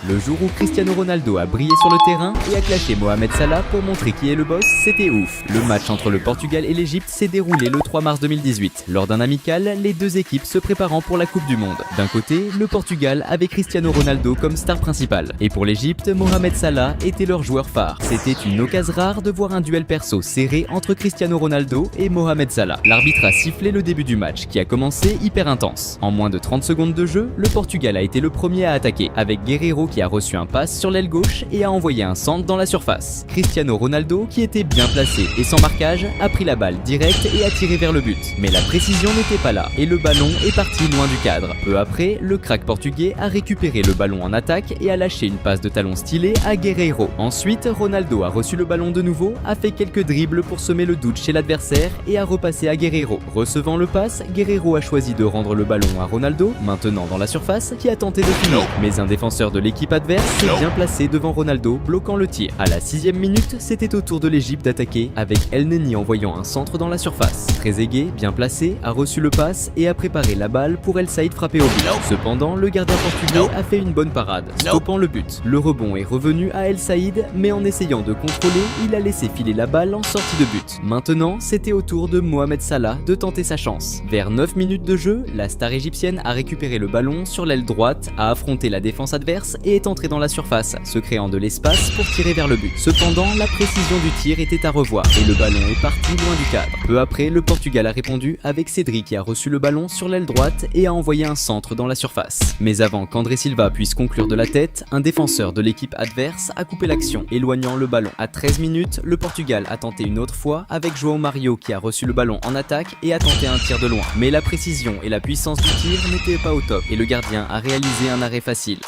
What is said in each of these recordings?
Le jour où Cristiano Ronaldo a brillé sur le terrain et a clashé Mohamed Salah pour montrer qui est le boss, c'était ouf. Le match entre le Portugal et l'Égypte s'est déroulé le 3 mars 2018, lors d'un amical, les deux équipes se préparant pour la Coupe du Monde. D'un côté, le Portugal avait Cristiano Ronaldo comme star principale, et pour l'Égypte, Mohamed Salah était leur joueur phare. C'était une occasion rare de voir un duel perso serré entre Cristiano Ronaldo et Mohamed Salah. L'arbitre a sifflé le début du match, qui a commencé hyper intense. En moins de 30 secondes de jeu, le Portugal a été le premier à attaquer, avec Guerreiro qui a reçu un pass sur l'aile gauche et a envoyé un centre dans la surface. Cristiano Ronaldo, qui était bien placé et sans marquage, a pris la balle direct et a tiré vers le but. Mais la précision n'était pas là, et le ballon est parti loin du cadre. Peu après, le crack portugais a récupéré le ballon en attaque et a lâché une passe de talon stylée à Guerreiro. Ensuite, Ronaldo a reçu le ballon de nouveau, a fait quelques dribbles pour semer le doute chez l'adversaire et a repassé à Guerreiro. Recevant le pass, Guerreiro a choisi de rendre le ballon à Ronaldo, maintenant dans la surface, qui a tenté de finir. Mais un défenseur de l'équipe adverse s'est bien placé devant Ronaldo, bloquant le tir. À la 6e minute, c'était au tour de l'Égypte d'attaquer, avec El Neni envoyant un centre dans la surface. Trezeguet, bien placé, a reçu le pass et a préparé la balle pour El Saïd frapper au but. Cependant, le gardien portugais a fait une bonne parade, stoppant le but. Le rebond est revenu à El Saïd, mais en essayant de contrôler, il a laissé filer la balle en sortie de but. Maintenant, c'était au tour de Mohamed Salah de tenter sa chance. Vers 9 minutes de jeu, la star égyptienne a récupéré le ballon sur l'aile droite, a affronté la défense adverse et est entrée dans la surface, se créant de l'espace pour tirer vers le but. Cependant, la précision du tir était à revoir et le ballon est parti loin du cadre. Peu après, le Portugal a répondu avec Cédric qui a reçu le ballon sur l'aile droite et a envoyé un centre dans la surface. Mais avant qu'André Silva puisse conclure de la tête, un défenseur de l'équipe adverse a coupé l'action, éloignant le ballon. À 13 minutes, le Portugal a tenté une autre fois avec João Mario qui a reçu le ballon en attaque et a tenté un tir de loin. Mais la précision et la puissance du tir n'étaient pas au top et le gardien a réalisé un arrêt facile.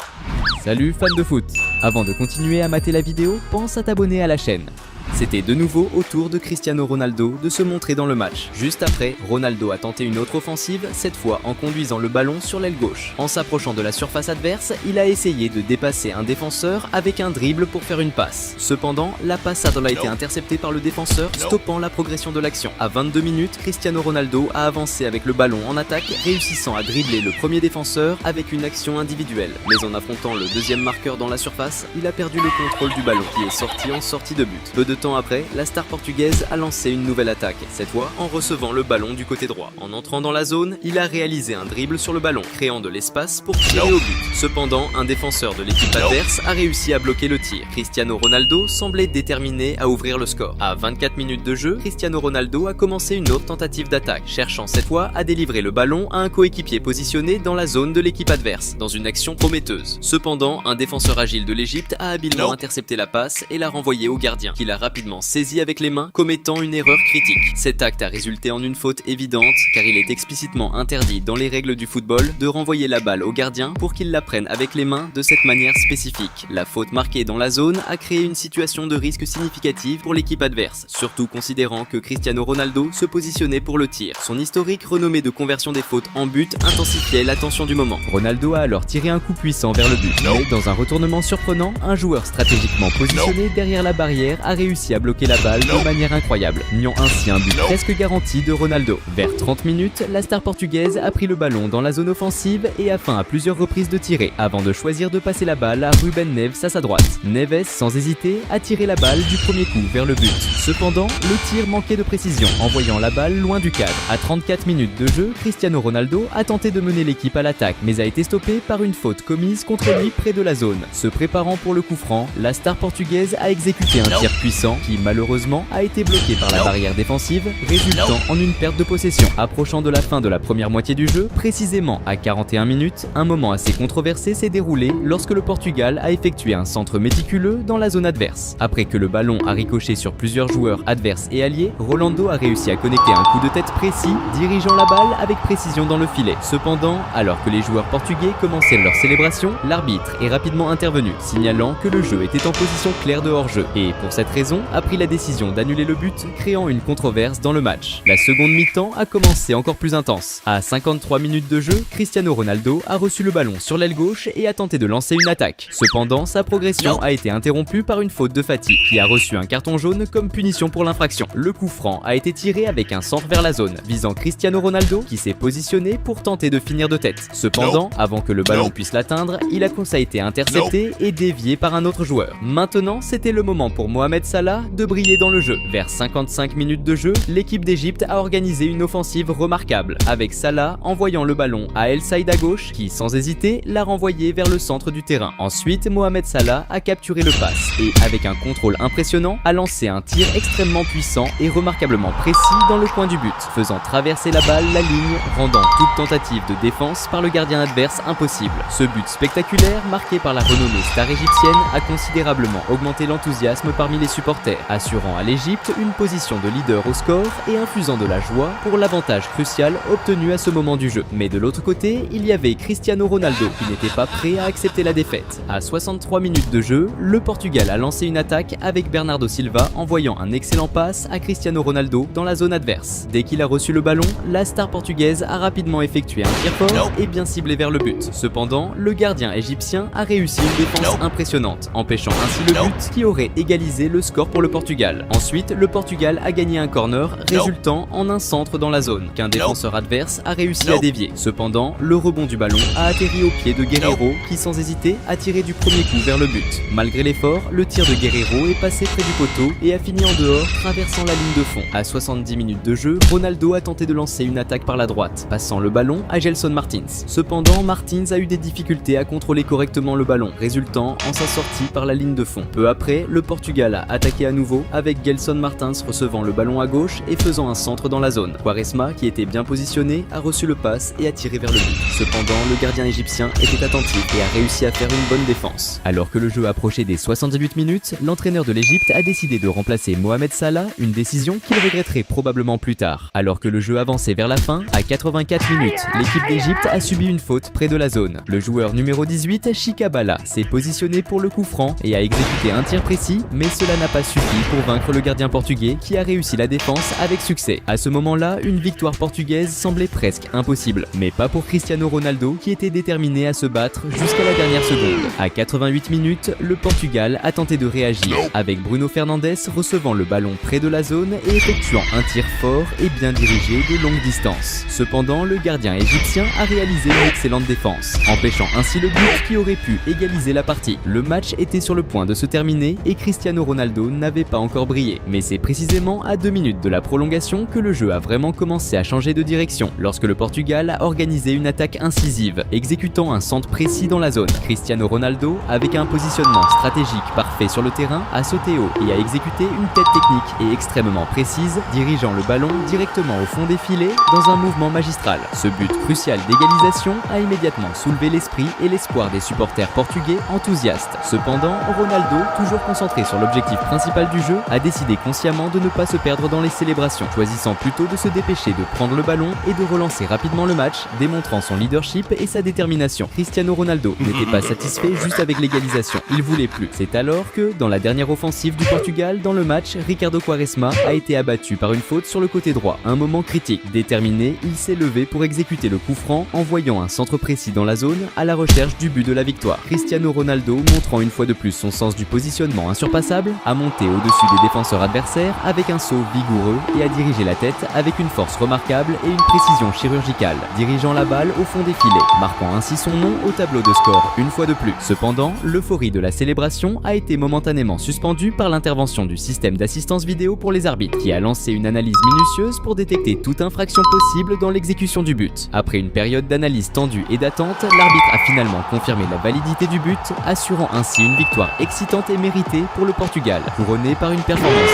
Salut fans de foot! Avant de continuer à mater la vidéo, pense à t'abonner à la chaîne. C'était de nouveau au tour de Cristiano Ronaldo de se montrer dans le match. Juste après, Ronaldo a tenté une autre offensive, cette fois en conduisant le ballon sur l'aile gauche. En s'approchant de la surface adverse, il a essayé de dépasser un défenseur avec un dribble pour faire une passe. Cependant, la passade a été interceptée par le défenseur, stoppant la progression de l'action. À 22 minutes, Cristiano Ronaldo a avancé avec le ballon en attaque, réussissant à dribbler le premier défenseur avec une action individuelle. Mais en affrontant le deuxième marqueur dans la surface, il a perdu le contrôle du ballon, qui est sorti en sortie de but. Peu de temps après, la star portugaise a lancé une nouvelle attaque, cette fois en recevant le ballon du côté droit. En entrant dans la zone, il a réalisé un dribble sur le ballon, créant de l'espace pour tirer au but. Cependant, un défenseur de l'équipe adverse a réussi à bloquer le tir. Cristiano Ronaldo semblait déterminé à ouvrir le score. À 24 minutes de jeu, Cristiano Ronaldo a commencé une autre tentative d'attaque, cherchant cette fois à délivrer le ballon à un coéquipier positionné dans la zone de l'équipe adverse, dans une action prometteuse. Cependant, un défenseur agile de l'Égypte a habilement intercepté la passe et l'a renvoyé au gardien, qui l'a rapidement saisi avec les mains, commettant une erreur critique. Cet acte a résulté en une faute évidente, car il est explicitement interdit dans les règles du football de renvoyer la balle au gardien pour qu'il la prenne avec les mains de cette manière spécifique. La faute marquée dans la zone a créé une situation de risque significative pour l'équipe adverse, surtout considérant que Cristiano Ronaldo se positionnait pour le tir. Son historique renommé de conversion des fautes en but intensifiait la tension du moment. Ronaldo a alors tiré un coup puissant vers le but, mais dans un retournement surprenant, un joueur stratégiquement positionné derrière la barrière a réussi à bloquer la balle de manière incroyable, niant ainsi un but presque garanti de Ronaldo. Vers 30 minutes, la star portugaise a pris le ballon dans la zone offensive et a feint à plusieurs reprises de tirer, avant de choisir de passer la balle à Ruben Neves à sa droite. Neves, sans hésiter, a tiré la balle du premier coup vers le but. Cependant, le tir manquait de précision, envoyant la balle loin du cadre. À 34 minutes de jeu, Cristiano Ronaldo a tenté de mener l'équipe à l'attaque, mais a été stoppé par une faute commise contre lui près de la zone. Se préparant pour le coup franc, la star portugaise a exécuté un tir puissant qui, malheureusement, a été bloqué par la barrière défensive, résultant en une perte de possession. Approchant de la fin de la première moitié du jeu, précisément à 41 minutes, un moment assez controversé s'est déroulé lorsque le Portugal a effectué un centre méticuleux dans la zone adverse. Après que le ballon a ricoché sur plusieurs joueurs adverses et alliés, Rolando a réussi à connecter un coup de tête précis, dirigeant la balle avec précision dans le filet. Cependant, alors que les joueurs portugais commençaient leur célébration, l'arbitre est rapidement intervenu, signalant que le jeu était en position claire de hors-jeu. Et pour cette raison, raison, a pris la décision d'annuler le but, créant une controverse dans le match. La seconde mi-temps a commencé encore plus intense. À 53 minutes de jeu, Cristiano Ronaldo a reçu le ballon sur l'aile gauche et a tenté de lancer une attaque. Cependant, sa progression a été interrompue par une faute de Fati, qui a reçu un carton jaune comme punition pour l'infraction. Le coup franc a été tiré avec un centre vers la zone, visant Cristiano Ronaldo, qui s'est positionné pour tenter de finir de tête. Cependant, avant que le ballon puisse l'atteindre, ça a été intercepté et dévié par un autre joueur. Maintenant, c'était le moment pour Mohamed Salah de briller dans le jeu. Vers 55 minutes de jeu, l'équipe d'Égypte a organisé une offensive remarquable, avec Salah envoyant le ballon à El Saïd à gauche, qui sans hésiter l'a renvoyé vers le centre du terrain. Ensuite, Mohamed Salah a capturé le pass et, avec un contrôle impressionnant, a lancé un tir extrêmement puissant et remarquablement précis dans le coin du but, faisant traverser la balle la ligne, rendant toute tentative de défense par le gardien adverse impossible. Ce but spectaculaire, marqué par la renommée star égyptienne, a considérablement augmenté l'enthousiasme parmi les supporters, assurant à l'Égypte une position de leader au score et infusant de la joie pour l'avantage crucial obtenu à ce moment du jeu. Mais de l'autre côté, il y avait Cristiano Ronaldo qui n'était pas prêt à accepter la défaite. À 63 minutes de jeu, le Portugal a lancé une attaque avec Bernardo Silva envoyant un excellent pass à Cristiano Ronaldo dans la zone adverse. Dès qu'il a reçu le ballon, la star portugaise a rapidement effectué un tir fort et bien ciblé vers le but. Cependant, le gardien égyptien a réussi une défense impressionnante, empêchant ainsi le but qui aurait égalisé le score pour le Portugal. Ensuite, le Portugal a gagné un corner, résultant en un centre dans la zone, qu'un défenseur adverse a réussi à dévier. Cependant, le rebond du ballon a atterri au pied de Guerreiro, qui sans hésiter a tiré du premier coup vers le but. Malgré l'effort, le tir de Guerreiro est passé près du poteau et a fini en dehors, traversant la ligne de fond. À 70 minutes de jeu, Ronaldo a tenté de lancer une attaque par la droite, passant le ballon à Gelson Martins. Cependant, Martins a eu des difficultés à contrôler correctement le ballon, résultant en sa sortie par la ligne de fond. Peu après, le Portugal a attaqué à nouveau, avec Gelson Martins recevant le ballon à gauche et faisant un centre dans la zone. Quaresma, qui était bien positionné, a reçu le pass et a tiré vers le but. Cependant, le gardien égyptien était attentif et a réussi à faire une bonne défense. Alors que le jeu approchait des 78 minutes, l'entraîneur de l'Égypte a décidé de remplacer Mohamed Salah, une décision qu'il regretterait probablement plus tard. Alors que le jeu avançait vers la fin, à 84 minutes, l'équipe d'Égypte a subi une faute près de la zone. Le joueur numéro 18, Chikabala, s'est positionné pour le coup franc et a exécuté un tir précis, mais cela n'a pas suffi pour vaincre le gardien portugais qui a réussi la défense avec succès. À ce moment-là, une victoire portugaise semblait presque impossible, mais pas pour Cristiano Ronaldo qui était déterminé à se battre jusqu'à la dernière seconde. À 88 minutes, le Portugal a tenté de réagir, avec Bruno Fernandes recevant le ballon près de la zone et effectuant un tir fort et bien dirigé de longue distance. Cependant, le gardien égyptien a réalisé une excellente défense, empêchant ainsi le but qui aurait pu égaliser la partie. Le match était sur le point de se terminer et Cristiano Ronaldo n'avait pas encore brillé. Mais c'est précisément à 2 minutes de la prolongation que le jeu a vraiment commencé à changer de direction, lorsque le Portugal a organisé une attaque incisive, exécutant un centre précis dans la zone. Cristiano Ronaldo, avec un positionnement stratégique parfait sur le terrain, a sauté haut et a exécuté une tête technique et extrêmement précise, dirigeant le ballon directement au fond des filets dans un mouvement magistral. Ce but crucial d'égalisation a immédiatement soulevé l'esprit et l'espoir des supporters portugais enthousiastes. Cependant, Ronaldo, toujours concentré sur l'objectif principal du jeu, a décidé consciemment de ne pas se perdre dans les célébrations, choisissant plutôt de se dépêcher de prendre le ballon et de relancer rapidement le match, démontrant son leadership et sa détermination. Cristiano Ronaldo n'était pas satisfait juste avec l'égalisation, il voulait plus. C'est alors que, dans la dernière offensive du Portugal dans le match, Ricardo Quaresma a été abattu par une faute sur le côté droit. Un moment critique. Déterminé, il s'est levé pour exécuter le coup franc, envoyant un centre précis dans la zone à la recherche du but de la victoire. Cristiano Ronaldo, montrant une fois de plus son sens du positionnement insurpassable, a monté au-dessus des défenseurs adversaires avec un saut vigoureux et a dirigé la tête avec une force remarquable et une précision chirurgicale, dirigeant la balle au fond des filets, marquant ainsi son nom au tableau de score une fois de plus. Cependant, l'euphorie de la célébration a été momentanément suspendue par l'intervention du système d'assistance vidéo pour les arbitres, qui a lancé une analyse minutieuse pour détecter toute infraction possible dans l'exécution du but. Après une période d'analyse tendue et d'attente, l'arbitre a finalement confirmé la validité du but, assurant ainsi une victoire excitante et méritée pour le Portugal, couronnée par une performance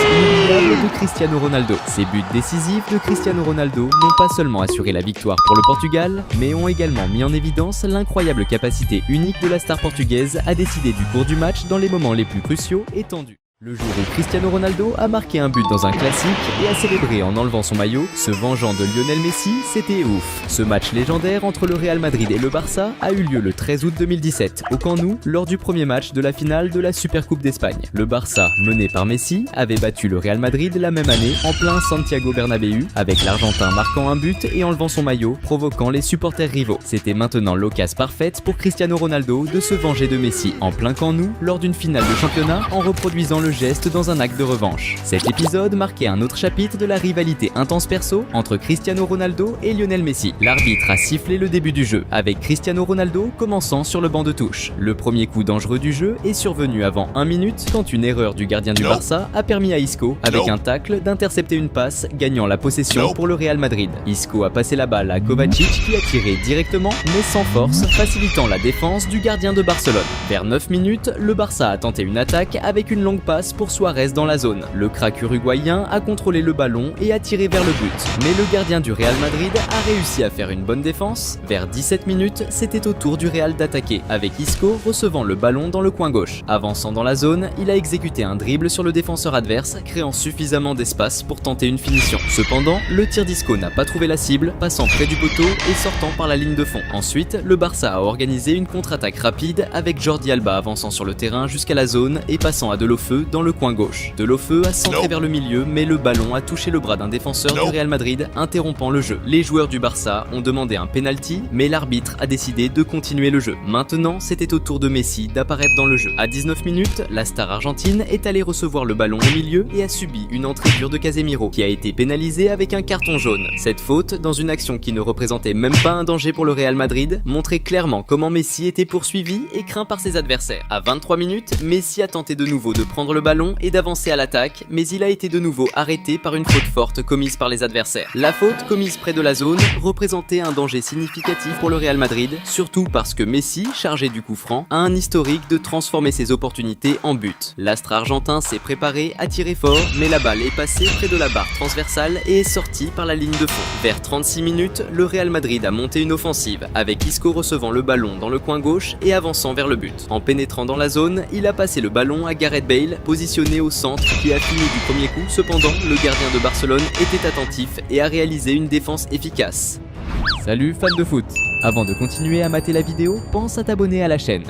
inoubliable de Cristiano Ronaldo. Ces buts décisifs de Cristiano Ronaldo n'ont pas seulement assuré la victoire pour le Portugal, mais ont également mis en évidence l'incroyable capacité unique de la star portugaise à décider du cours du match dans les moments les plus cruciaux et tendus. Le jour où Cristiano Ronaldo a marqué un but dans un classique et a célébré en enlevant son maillot, se vengeant de Lionel Messi, c'était ouf. Ce match légendaire entre le Real Madrid et le Barça a eu lieu le 13 août 2017 au Camp Nou lors du premier match de la finale de la Supercoupe d'Espagne. Le Barça, mené par Messi, avait battu le Real Madrid la même année en plein Santiago Bernabéu, avec l'Argentin marquant un but et enlevant son maillot, provoquant les supporters rivaux. C'était maintenant l'occasion parfaite pour Cristiano Ronaldo de se venger de Messi en plein Camp Nou lors d'une finale de championnat en reproduisant le geste dans un acte de revanche. Cet épisode marquait un autre chapitre de la rivalité intense perso entre Cristiano Ronaldo et Lionel Messi. L'arbitre a sifflé le début du jeu, avec Cristiano Ronaldo commençant sur le banc de touche. Le premier coup dangereux du jeu est survenu avant 1 minute quand une erreur du gardien du Barça a permis à Isco, avec un tacle, d'intercepter une passe, gagnant la possession pour le Real Madrid. Isco a passé la balle à Kovacic qui a tiré directement mais sans force, facilitant la défense du gardien de Barcelone. Vers 9 minutes, le Barça a tenté une attaque avec une longue passe pour Suarez dans la zone. Le crack uruguayen a contrôlé le ballon et a tiré vers le but. Mais le gardien du Real Madrid a réussi à faire une bonne défense. Vers 17 minutes, c'était au tour du Real d'attaquer, avec Isco recevant le ballon dans le coin gauche. Avançant dans la zone, il a exécuté un dribble sur le défenseur adverse, créant suffisamment d'espace pour tenter une finition. Cependant, le tir d'Isco n'a pas trouvé la cible, passant près du poteau et sortant par la ligne de fond. Ensuite, le Barça a organisé une contre-attaque rapide avec Jordi Alba avançant sur le terrain jusqu'à la zone et passant à Deulofeu dans le coin gauche. Deulofeu a centré vers le milieu, mais le ballon a touché le bras d'un défenseur du Real Madrid, interrompant le jeu. Les joueurs du Barça ont demandé un penalty, mais l'arbitre a décidé de continuer le jeu. Maintenant, c'était au tour de Messi d'apparaître dans le jeu. À 19 minutes, la star argentine est allée recevoir le ballon au milieu et a subi une entrée dure de Casemiro, qui a été pénalisé avec un carton jaune. Cette faute, dans une action qui ne représentait même pas un danger pour le Real Madrid, montrait clairement comment Messi était poursuivi et craint par ses adversaires. À 23 minutes, Messi a tenté de nouveau de prendre le ballon et d'avancer à l'attaque, mais il a été de nouveau arrêté par une faute forte commise par les adversaires. La faute, commise près de la zone, représentait un danger significatif pour le Real Madrid, surtout parce que Messi, chargé du coup franc, a un historique de transformer ses opportunités en but. L'astre argentin s'est préparé à tirer fort, mais la balle est passée près de la barre transversale et est sortie par la ligne de fond. Vers 36 minutes, le Real Madrid a monté une offensive, avec Isco recevant le ballon dans le coin gauche et avançant vers le but. En pénétrant dans la zone, il a passé le ballon à Gareth Bale, positionné au centre, qui a fini du premier coup. Cependant, le gardien de Barcelone était attentif et a réalisé une défense efficace. Salut fans de foot! Avant de continuer à mater la vidéo, pense à t'abonner à la chaîne.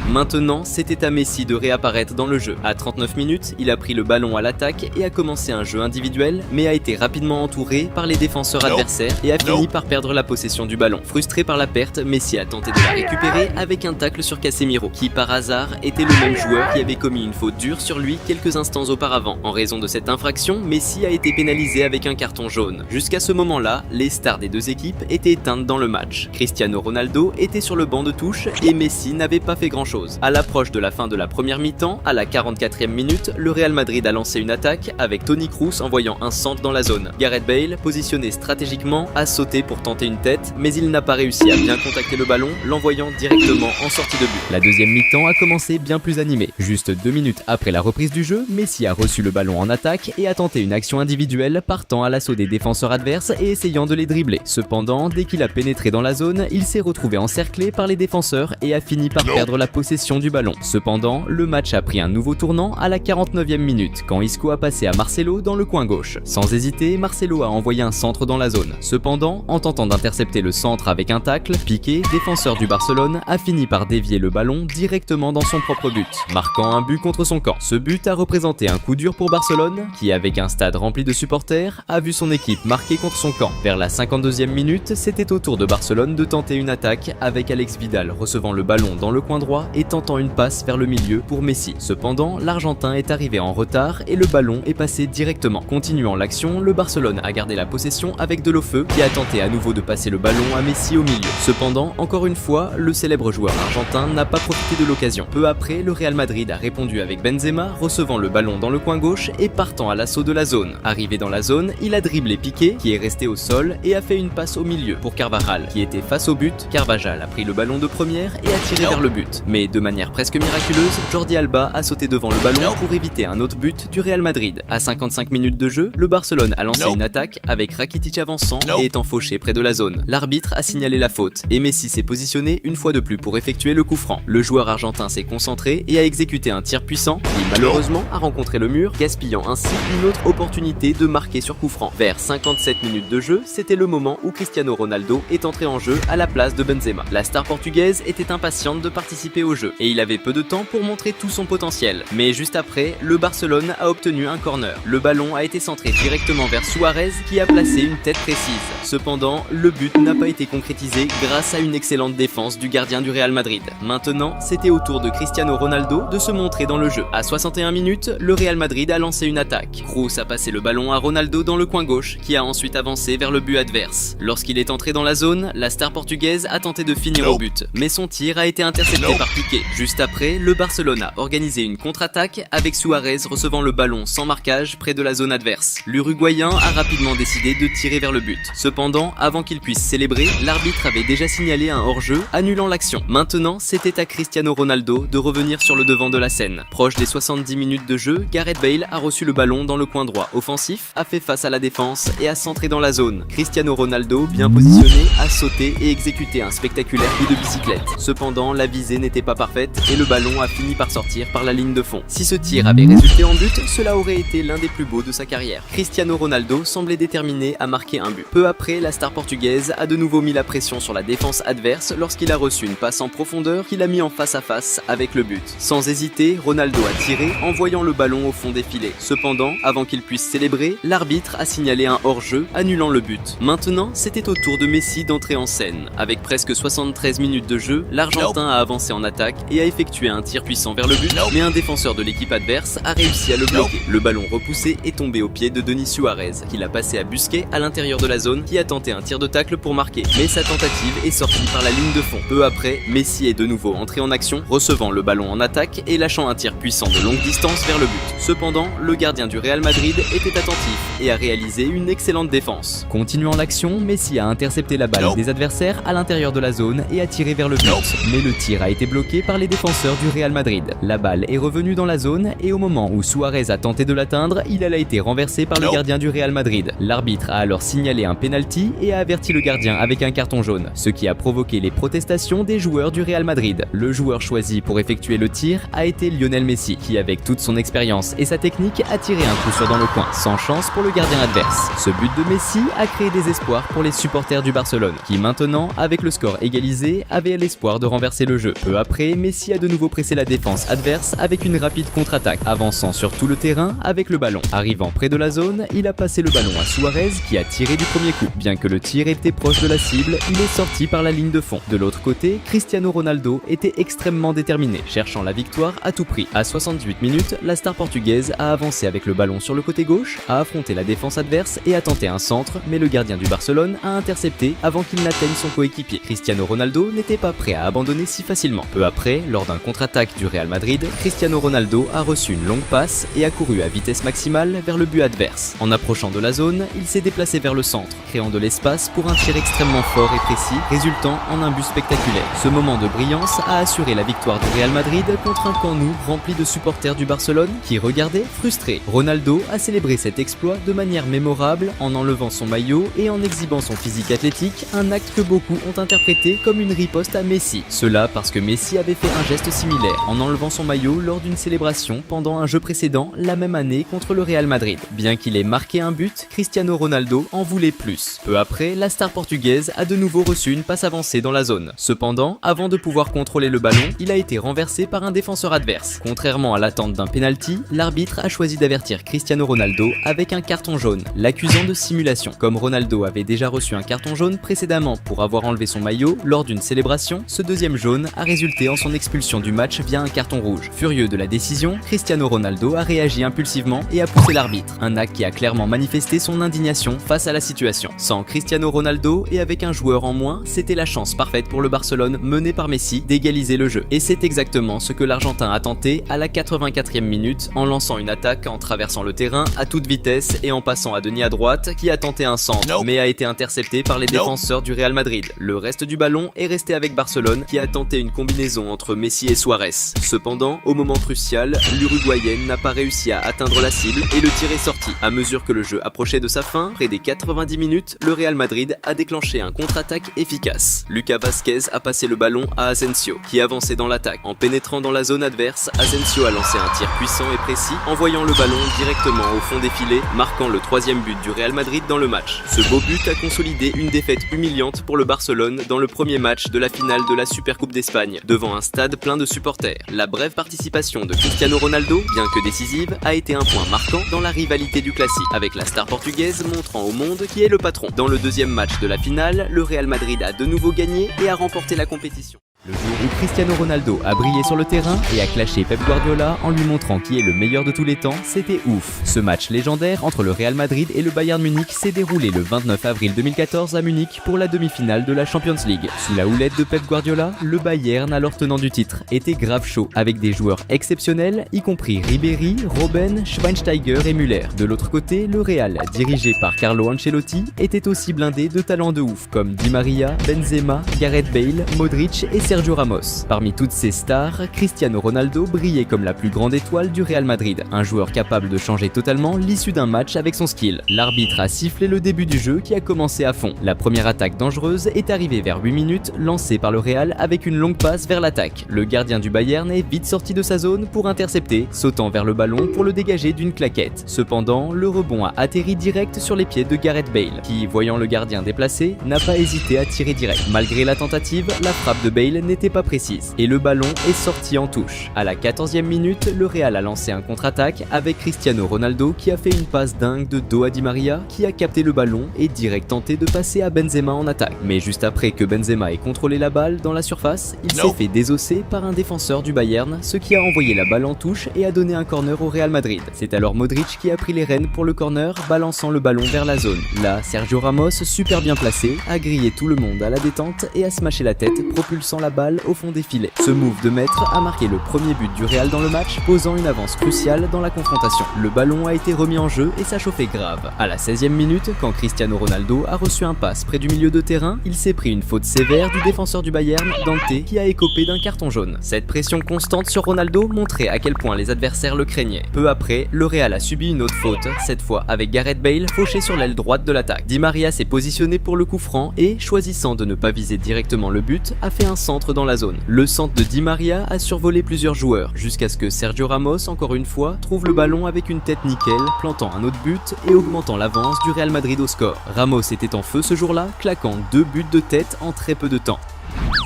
Maintenant, c'était à Messi de réapparaître dans le jeu. À 39 minutes, il a pris le ballon à l'attaque et a commencé un jeu individuel, mais a été rapidement entouré par les défenseurs adversaires et a fini par perdre la possession du ballon. Frustré par la perte, Messi a tenté de la récupérer avec un tacle sur Casemiro, qui par hasard était le même joueur qui avait commis une faute dure sur lui quelques instants auparavant. En raison de cette infraction, Messi a été pénalisé avec un carton jaune. Jusqu'à ce moment-là, les stars des deux équipes étaient éteintes dans le match. Cristiano Ronaldo était sur le banc de touche et Messi n'avait pas fait grand-chose. À l'approche de la fin de la première mi-temps, à la 44e minute, le Real Madrid a lancé une attaque avec Toni Kroos envoyant un centre dans la zone. Gareth Bale, positionné stratégiquement, a sauté pour tenter une tête, mais il n'a pas réussi à bien contacter le ballon, l'envoyant directement en sortie de but. La deuxième mi-temps a commencé bien plus animée. Juste 2 minutes après la reprise du jeu, Messi a reçu le ballon en attaque et a tenté une action individuelle, partant à l'assaut des défenseurs adverses et essayant de les dribbler. Cependant, dès qu'il a pénétré dans la zone, il s'est retrouvé encerclé par les défenseurs et a fini par perdre la possession du ballon. Cependant, le match a pris un nouveau tournant à la 49e minute quand Isco a passé à Marcelo dans le coin gauche. Sans hésiter, Marcelo a envoyé un centre dans la zone. Cependant, en tentant d'intercepter le centre avec un tacle, Piqué, défenseur du Barcelone, a fini par dévier le ballon directement dans son propre but, marquant un but contre son camp. Ce but a représenté un coup dur pour Barcelone, qui avec un stade rempli de supporters, a vu son équipe marquer contre son camp. Vers la 52e minute, c'était au tour de Barcelone de tenter une attaque avec Alex Vidal recevant le ballon dans le coin droit et tentant une passe vers le milieu pour Messi. Cependant, l'Argentin est arrivé en retard et le ballon est passé directement. Continuant l'action, le Barcelone a gardé la possession avec Deulofeu qui a tenté à nouveau de passer le ballon à Messi au milieu. Cependant, encore une fois, le célèbre joueur argentin n'a pas profité de l'occasion. Peu après, le Real Madrid a répondu avec Benzema recevant le ballon dans le coin gauche et partant à l'assaut de la zone. Arrivé dans la zone, il a dribblé Piqué qui est resté au sol et a fait une passe au milieu pour Carvajal qui était face au but. Carvajal a pris le ballon de première et a tiré vers le but. Mais de manière presque miraculeuse, Jordi Alba a sauté devant le ballon pour éviter un autre but du Real Madrid. À 55 minutes de jeu, le Barcelone a lancé une attaque avec Rakitic avançant et étant fauché près de la zone. L'arbitre a signalé la faute et Messi s'est positionné une fois de plus pour effectuer le coup franc. Le joueur argentin s'est concentré et a exécuté un tir puissant qui malheureusement a rencontré le mur, gaspillant ainsi une autre opportunité de marquer sur coup franc. Vers 57 minutes de jeu, c'était le moment où Cristiano Ronaldo est entré en jeu à la place de Benzema. La star portugaise était impatiente de participer au jeu et il avait peu de temps pour montrer tout son potentiel. Mais juste après, le Barcelone a obtenu un corner. Le ballon a été centré directement vers Suarez qui a placé une tête précise. Cependant, le but n'a pas été concrétisé grâce à une excellente défense du gardien du Real Madrid. Maintenant, c'était au tour de Cristiano Ronaldo de se montrer dans le jeu. À 61 minutes, le Real Madrid a lancé une attaque. Kroos a passé le ballon à Ronaldo dans le coin gauche qui a ensuite avancé vers le but adverse. Lorsqu'il est entré dans la zone, la star portugaise a tenté de finir au but, mais son tir a été intercepté par Piqué. Juste après, le Barcelone a organisé une contre-attaque avec Suarez recevant le ballon sans marquage près de la zone adverse. L'Uruguayen a rapidement décidé de tirer vers le but. Cependant, avant qu'il puisse célébrer, l'arbitre avait déjà signalé un hors-jeu, annulant l'action. Maintenant, c'était à Cristiano Ronaldo de revenir sur le devant de la scène. Proche des 70 minutes de jeu, Gareth Bale a reçu le ballon dans le coin droit offensif, a fait face à la défense et a centré dans la zone. Cristiano Ronaldo, bien positionné, a sauté et exécuté un spectaculaire coup de bicyclette. Cependant, la visée n'était pas parfaite et le ballon a fini par sortir par la ligne de fond. Si ce tir avait résulté en but, cela aurait été l'un des plus beaux de sa carrière. Cristiano Ronaldo semblait déterminé à marquer un but. Peu après, la star portugaise a de nouveau mis la pression sur la défense adverse lorsqu'il a reçu une passe en profondeur qu'il a mis en face à face avec le but. Sans hésiter, Ronaldo a tiré, envoyant le ballon au fond des filets. Cependant, avant qu'il puisse célébrer, l'arbitre a signalé un hors-jeu, annulant le but. Maintenant, c'était au tour de Messi d'entrer en scène. Avec presque 73 minutes de jeu, l'Argentin a avancé en attaque et a effectué un tir puissant vers le but, mais un défenseur de l'équipe adverse a réussi à le bloquer. Le ballon repoussé est tombé au pied de Denis Suarez, qui l'a passé à Busquets à l'intérieur de la zone, qui a tenté un tir de tacle pour marquer, mais sa tentative est sortie par la ligne de fond. Peu après, Messi est de nouveau entré en action, recevant le ballon en attaque et lâchant un tir puissant de longue distance vers le but. Cependant, le gardien du Real Madrid était attentif et a réalisé une excellente défense. Continuant l'action, Messi a intercepté la balle des adversaires à l'intérieur de la zone et a tiré vers le but, mais le tir a été bloqué par les défenseurs du Real Madrid. La balle est revenue dans la zone et au moment où Suarez a tenté de l'atteindre, il a été renversé par le gardien du Real Madrid. L'arbitre a alors signalé un penalty et a averti le gardien avec un carton jaune, ce qui a provoqué les protestations des joueurs du Real Madrid. Le joueur choisi pour effectuer le tir a été Lionel Messi, qui avec toute son expérience et sa technique a tiré un coup sûr dans le coin, sans chance pour le gardien adverse. Ce but de Messi a créé des espoirs pour les supporters du Barcelone, qui maintenant, avec le score égalisé, avaient l'espoir de renverser le jeu. Peu après, Messi a de nouveau pressé la défense adverse avec une rapide contre-attaque, avançant sur tout le terrain avec le ballon. Arrivant près de la zone, il a passé le ballon à Suarez qui a tiré du premier coup. Bien que le tir était proche de la cible, il est sorti par la ligne de fond. De l'autre côté, Cristiano Ronaldo était extrêmement déterminé, cherchant la victoire à tout prix. À 68 minutes, la star portugaise a avancé avec le ballon sur le côté gauche, a affronté la défense adverse et a tenté un centre, mais le gardien du Barcelone a intercepté avant qu'il n'atteigne son coéquipier. Cristiano Ronaldo n'était pas prêt à abandonner si facilement. Peu après, lors d'un contre-attaque du Real Madrid, Cristiano Ronaldo a reçu une longue passe et a couru à vitesse maximale vers le but adverse. En approchant de la zone, il s'est déplacé vers le centre, créant de l'espace pour un tir extrêmement fort et précis, résultant en un but spectaculaire. Ce moment de brillance a assuré la victoire du Real Madrid contre un camp nou rempli de supporters du Barcelone qui regardaient frustrés. Ronaldo a célébré cet exploit de manière mémorable en enlevant son maillot et en exhibant son physique athlétique, un acte que beaucoup ont interprété comme une riposte à Messi. Cela parce que Messi avait fait un geste similaire en enlevant son maillot lors d'une célébration pendant un jeu précédent la même année contre le Real Madrid. Bien qu'il ait marqué un but, Cristiano Ronaldo en voulait plus. Peu après, la star portugaise a de nouveau reçu une passe avancée dans la zone. Cependant, avant de pouvoir contrôler le ballon, il a été renversé par un défenseur adverse. Contrairement à l'attente d'un penalty, l'arbitre a choisi d'avertir Cristiano Ronaldo avec un carton jaune, l'accusant de simulation. Comme Ronaldo avait déjà reçu un carton jaune précédemment pour avoir enlevé son maillot lors d'une célébration, ce deuxième jaune a résulté en son expulsion du match via un carton rouge. Furieux de la décision, Cristiano Ronaldo a réagi impulsivement et a poussé l'arbitre, un acte qui a clairement manifesté son indignation face à la situation. Sans Cristiano Ronaldo et avec un joueur en moins, c'était la chance parfaite pour le Barcelone mené par Messi d'égaliser le jeu. Et c'est exactement ce que l'Argentin a tenté à la 84e minute en lançant une attaque en traversant le terrain à toute vitesse et en passant à Denis à droite qui a tenté un centre mais a été intercepté par les défenseurs du Real Madrid. Le reste du ballon est resté avec Barcelone qui a tenté une combinaison combinaison entre Messi et Suarez. Cependant, au moment crucial, l'Uruguayenne n'a pas réussi à atteindre la cible et le tir est sorti. À mesure que le jeu approchait de sa fin, près des 90 minutes, le Real Madrid a déclenché un contre-attaque efficace. Lucas Vázquez a passé le ballon à Asensio, qui avançait dans l'attaque. En pénétrant dans la zone adverse, Asensio a lancé un tir puissant et précis, envoyant le ballon directement au fond des filets, marquant le 3e but du Real Madrid dans le match. Ce beau but a consolidé une défaite humiliante pour le Barcelone dans le premier match de la finale de la Supercoupe d'Espagne, devant un stade plein de supporters. La brève participation de Cristiano Ronaldo, bien que décisive, a été un point marquant dans la rivalité du classique, avec la star portugaise montrant au monde qui est le patron. Dans le deuxième match de la finale, le Real Madrid a de nouveau gagné et a remporté la compétition. Le jour où Cristiano Ronaldo a brillé sur le terrain et a clashé Pep Guardiola en lui montrant qui est le meilleur de tous les temps, c'était ouf. Ce match légendaire entre le Real Madrid et le Bayern Munich s'est déroulé le 29 avril 2014 à Munich pour la demi-finale de la Champions League. Sous la houlette de Pep Guardiola, le Bayern, alors tenant du titre, était grave chaud avec des joueurs exceptionnels, y compris Ribéry, Robben, Schweinsteiger et Müller. De l'autre côté, le Real, dirigé par Carlo Ancelotti, était aussi blindé de talents de ouf comme Di Maria, Benzema, Gareth Bale, Modric et Sergio Ramos. Parmi toutes ces stars, Cristiano Ronaldo brillait comme la plus grande étoile du Real Madrid, un joueur capable de changer totalement l'issue d'un match avec son skill. L'arbitre a sifflé le début du jeu qui a commencé à fond. La première attaque dangereuse est arrivée vers 8 minutes, lancée par le Real avec une longue passe vers l'attaque. Le gardien du Bayern est vite sorti de sa zone pour intercepter, sautant vers le ballon pour le dégager d'une claquette. Cependant, le rebond a atterri direct sur les pieds de Gareth Bale, qui, voyant le gardien déplacé, n'a pas hésité à tirer direct. Malgré la tentative, la frappe de Bale n'était pas précise et le ballon est sorti en touche. À la 14e minute, le Real a lancé un contre-attaque avec Cristiano Ronaldo qui a fait une passe dingue de dos à Di Maria qui a capté le ballon et direct tenté de passer à Benzema en attaque. Mais juste après que Benzema ait contrôlé la balle dans la surface, il s'est fait désosser par un défenseur du Bayern, ce qui a envoyé la balle en touche et a donné un corner au Real Madrid. C'est alors Modric qui a pris les rênes pour le corner, balançant le ballon vers la zone. Là, Sergio Ramos, super bien placé, a grillé tout le monde à la détente et a smashé la tête, propulsant la balle au fond des filets. Ce move de maître a marqué le premier but du Real dans le match, posant une avance cruciale dans la confrontation. Le ballon a été remis en jeu et ça chauffait grave. À la 16e minute, quand Cristiano Ronaldo a reçu un pass près du milieu de terrain, il s'est pris une faute sévère du défenseur du Bayern, Dante, qui a écopé d'un carton jaune. Cette pression constante sur Ronaldo montrait à quel point les adversaires le craignaient. Peu après, le Real a subi une autre faute, cette fois avec Gareth Bale fauché sur l'aile droite de l'attaque. Di Maria s'est positionné pour le coup franc et, choisissant de ne pas viser directement le but, a fait un centre dans la zone. Le centre de Di Maria a survolé plusieurs joueurs, jusqu'à ce que Sergio Ramos, encore une fois, trouve le ballon avec une tête nickel, plantant un autre but et augmentant l'avance du Real Madrid au score. Ramos était en feu ce jour-là, claquant 2 buts de tête en très peu de temps.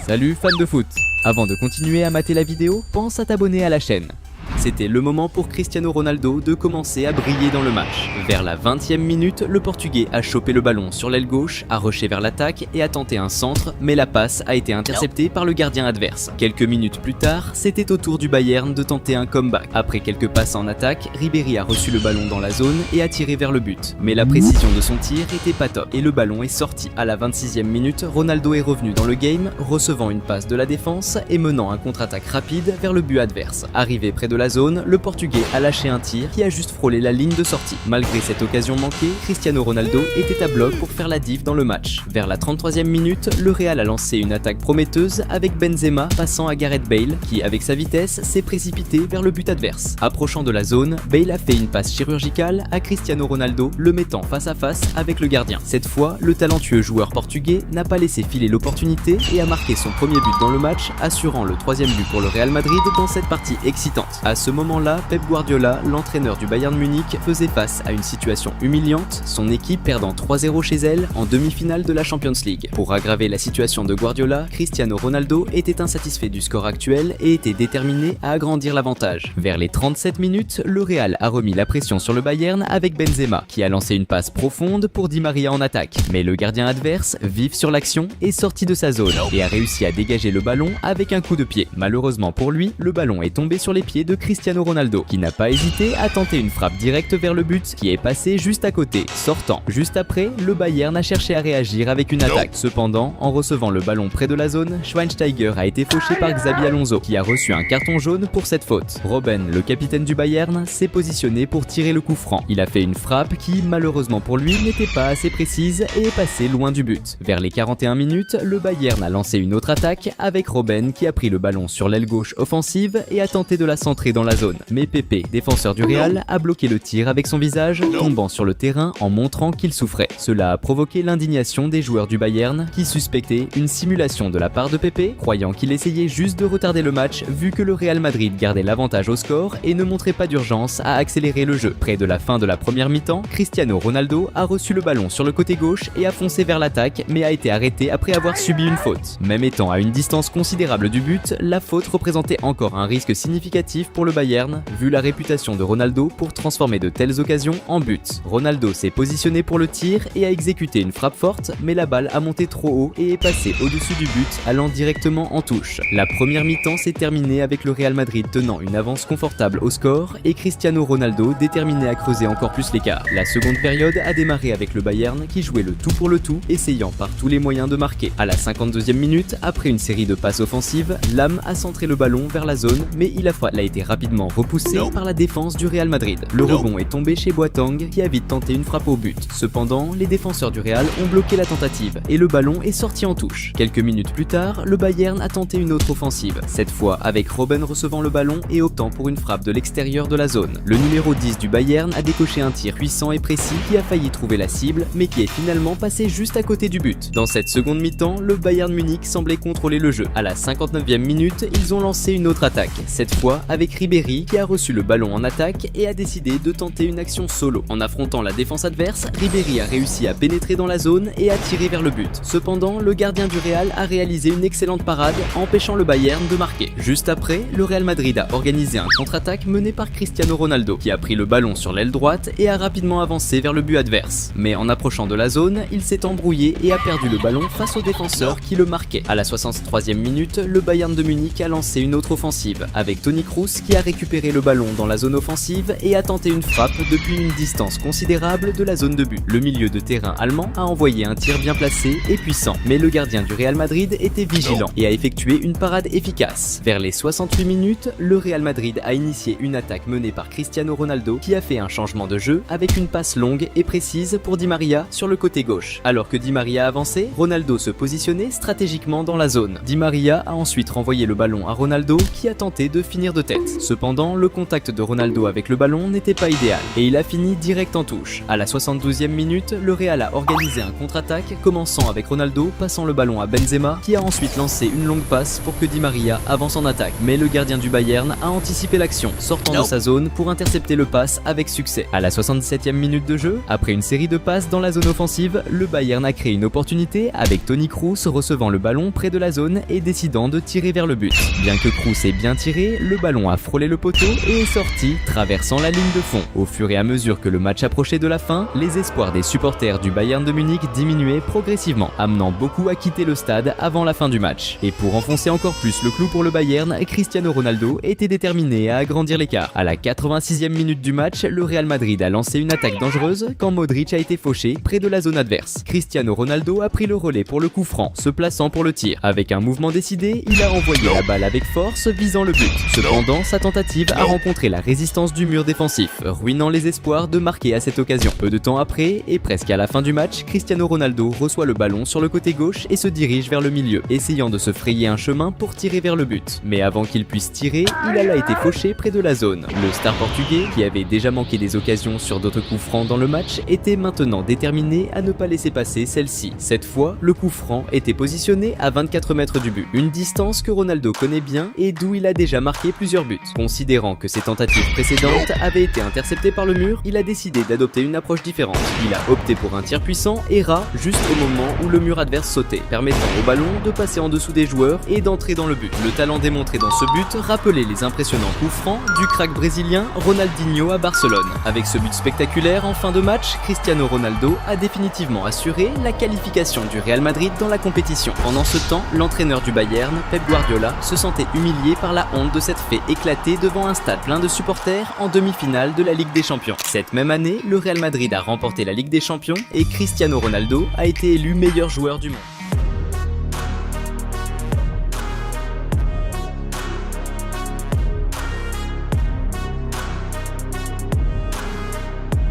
Salut fans de foot! Avant de continuer à mater la vidéo, pense à t'abonner à la chaîne. C'était le moment pour Cristiano Ronaldo de commencer à briller dans le match. Vers la 20e minute, le Portugais a chopé le ballon sur l'aile gauche, a rushé vers l'attaque et a tenté un centre, mais la passe a été interceptée par le gardien adverse. Quelques minutes plus tard, c'était au tour du Bayern de tenter un comeback. Après quelques passes en attaque, Ribéry a reçu le ballon dans la zone et a tiré vers le but. Mais la précision de son tir était pas top et le ballon est sorti. À la 26e minute, Ronaldo est revenu dans le game, recevant une passe de la défense et menant un contre-attaque rapide vers le but adverse. Arrivé près de la zone, le Portugais a lâché un tir qui a juste frôlé la ligne de sortie. Malgré cette occasion manquée, Cristiano Ronaldo était à bloc pour faire la diff dans le match. Vers la 33e minute, le Real a lancé une attaque prometteuse avec Benzema passant à Gareth Bale qui, avec sa vitesse, s'est précipité vers le but adverse. Approchant de la zone, Bale a fait une passe chirurgicale à Cristiano Ronaldo, le mettant face à face avec le gardien. Cette fois, le talentueux joueur portugais n'a pas laissé filer l'opportunité et a marqué son premier but dans le match, assurant le 3e but pour le Real Madrid dans cette partie excitante. À ce moment-là, Pep Guardiola, l'entraîneur du Bayern Munich, faisait face à une situation humiliante, son équipe perdant 3-0 chez elle en demi-finale de la Champions League. Pour aggraver la situation de Guardiola, Cristiano Ronaldo était insatisfait du score actuel et était déterminé à agrandir l'avantage. Vers les 37 minutes, le Real a remis la pression sur le Bayern avec Benzema, qui a lancé une passe profonde pour Di Maria en attaque. Mais le gardien adverse, vif sur l'action, est sorti de sa zone et a réussi à dégager le ballon avec un coup de pied. Malheureusement pour lui, le ballon est tombé sur les pieds de Cristiano Ronaldo, qui n'a pas hésité à tenter une frappe directe vers le but qui est passé juste à côté, sortant. Juste après, le Bayern a cherché à réagir avec une attaque. Cependant, en recevant le ballon près de la zone, Schweinsteiger a été fauché par Xabi Alonso, qui a reçu un carton jaune pour cette faute. Robben, le capitaine du Bayern, s'est positionné pour tirer le coup franc. Il a fait une frappe qui, malheureusement pour lui, n'était pas assez précise et est passée loin du but. Vers les 41 minutes, le Bayern a lancé une autre attaque avec Robben qui a pris le ballon sur l'aile gauche offensive et a tenté de la centrer dans la zone. Mais Pepe, défenseur du Real, a bloqué le tir avec son visage, tombant sur le terrain en montrant qu'il souffrait. Cela a provoqué l'indignation des joueurs du Bayern qui suspectaient une simulation de la part de Pepe, croyant qu'il essayait juste de retarder le match vu que le Real Madrid gardait l'avantage au score et ne montrait pas d'urgence à accélérer le jeu. Près de la fin de la première mi-temps, Cristiano Ronaldo a reçu le ballon sur le côté gauche et a foncé vers l'attaque mais a été arrêté après avoir subi une faute. Même étant à une distance considérable du but, la faute représentait encore un risque significatif pour le Bayern vu la réputation de Ronaldo pour transformer de telles occasions en but. Ronaldo s'est positionné pour le tir et a exécuté une frappe forte mais la balle a monté trop haut et est passée au-dessus du but allant directement en touche. La première mi-temps s'est terminée avec le Real Madrid tenant une avance confortable au score et Cristiano Ronaldo déterminé à creuser encore plus l'écart. La seconde période a démarré avec le Bayern qui jouait le tout pour le tout, essayant par tous les moyens de marquer. À la 52e minute, après une série de passes offensives, Lam a centré le ballon vers la zone mais il a été rapidement repoussé par la défense du Real Madrid. Le rebond est tombé chez Boateng qui a vite tenté une frappe au but. Cependant, les défenseurs du Real ont bloqué la tentative et le ballon est sorti en touche. Quelques minutes plus tard, le Bayern a tenté une autre offensive, cette fois avec Robben recevant le ballon et optant pour une frappe de l'extérieur de la zone. Le numéro 10 du Bayern a décoché un tir puissant et précis qui a failli trouver la cible mais qui est finalement passé juste à côté du but. Dans cette seconde mi-temps, le Bayern Munich semblait contrôler le jeu. À la 59e minute, ils ont lancé une autre attaque, cette fois avec Ribéry qui a reçu le ballon en attaque et a décidé de tenter une action solo. En affrontant la défense adverse, Ribéry a réussi à pénétrer dans la zone et a tiré vers le but. Cependant, le gardien du Real a réalisé une excellente parade, empêchant le Bayern de marquer. Juste après, le Real Madrid a organisé un contre-attaque mené par Cristiano Ronaldo, qui a pris le ballon sur l'aile droite et a rapidement avancé vers le but adverse. Mais en approchant de la zone, il s'est embrouillé et a perdu le ballon face au défenseur qui le marquait. À la 63e minute, le Bayern de Munich a lancé une autre offensive, avec Toni Kroos qui a récupéré le ballon dans la zone offensive et a tenté une frappe depuis une distance considérable de la zone de but. Le milieu de terrain allemand a envoyé un tir bien placé et puissant, mais le gardien du Real Madrid était vigilant et a effectué une parade efficace. Vers les 68 minutes, le Real Madrid a initié une attaque menée par Cristiano Ronaldo qui a fait un changement de jeu avec une passe longue et précise pour Di Maria sur le côté gauche. Alors que Di Maria avançait, Ronaldo se positionnait stratégiquement dans la zone. Di Maria a ensuite renvoyé le ballon à Ronaldo qui a tenté de finir de tête. Cependant, le contact de Ronaldo avec le ballon n'était pas idéal et il a fini direct en touche. À la 72e minute, le Real a organisé un contre-attaque commençant avec Ronaldo passant le ballon à Benzema qui a ensuite lancé une longue passe pour que Di Maria avance en attaque. Mais le gardien du Bayern a anticipé l'action, sortant de sa zone pour intercepter le pass avec succès. À la 67e minute de jeu, après une série de passes dans la zone offensive, le Bayern a créé une opportunité avec Toni Kroos recevant le ballon près de la zone et décidant de tirer vers le but. Bien que Kroos ait bien tiré, le ballon a frôlé le poteau et est sorti, traversant la ligne de fond. Au fur et à mesure que le match approchait de la fin, les espoirs des supporters du Bayern de Munich diminuaient progressivement, amenant beaucoup à quitter le stade avant la fin du match. Et pour enfoncer encore plus le clou pour le Bayern, Cristiano Ronaldo était déterminé à agrandir l'écart. À la 86e minute du match, le Real Madrid a lancé une attaque dangereuse quand Modric a été fauché près de la zone adverse. Cristiano Ronaldo a pris le relais pour le coup franc, se plaçant pour le tir. Avec un mouvement décidé, il a envoyé la balle avec force visant le but. Cependant, sa tentative a rencontré la résistance du mur défensif, ruinant les espoirs de marquer à cette occasion. Peu de temps après, et presque à la fin du match, Cristiano Ronaldo reçoit le ballon sur le côté gauche et se dirige vers le milieu, essayant de se frayer un chemin pour tirer vers le but. Mais avant qu'il puisse tirer, il a été fauché près de la zone. Le star portugais, qui avait déjà manqué des occasions sur d'autres coups francs dans le match, était maintenant déterminé à ne pas laisser passer celle-ci. Cette fois, le coup franc était positionné à 24 mètres du but, une distance que Ronaldo connaît bien et d'où il a déjà marqué plusieurs buts. Considérant que ses tentatives précédentes avaient été interceptées par le mur, il a décidé d'adopter une approche différente. Il a opté pour un tir puissant et ras juste au moment où le mur adverse sautait, permettant au ballon de passer en dessous des joueurs et d'entrer dans le but. Le talent démontré dans ce but rappelait les impressionnants coups francs du crack brésilien Ronaldinho à Barcelone. Avec ce but spectaculaire en fin de match, Cristiano Ronaldo a définitivement assuré la qualification du Real Madrid dans la compétition. Pendant ce temps, l'entraîneur du Bayern, Pep Guardiola, se sentait humilié par la honte de cette fait éclaté devant un stade plein de supporters en demi-finale de la Ligue des Champions. Cette même année, le Real Madrid a remporté la Ligue des Champions et Cristiano Ronaldo a été élu meilleur joueur du monde.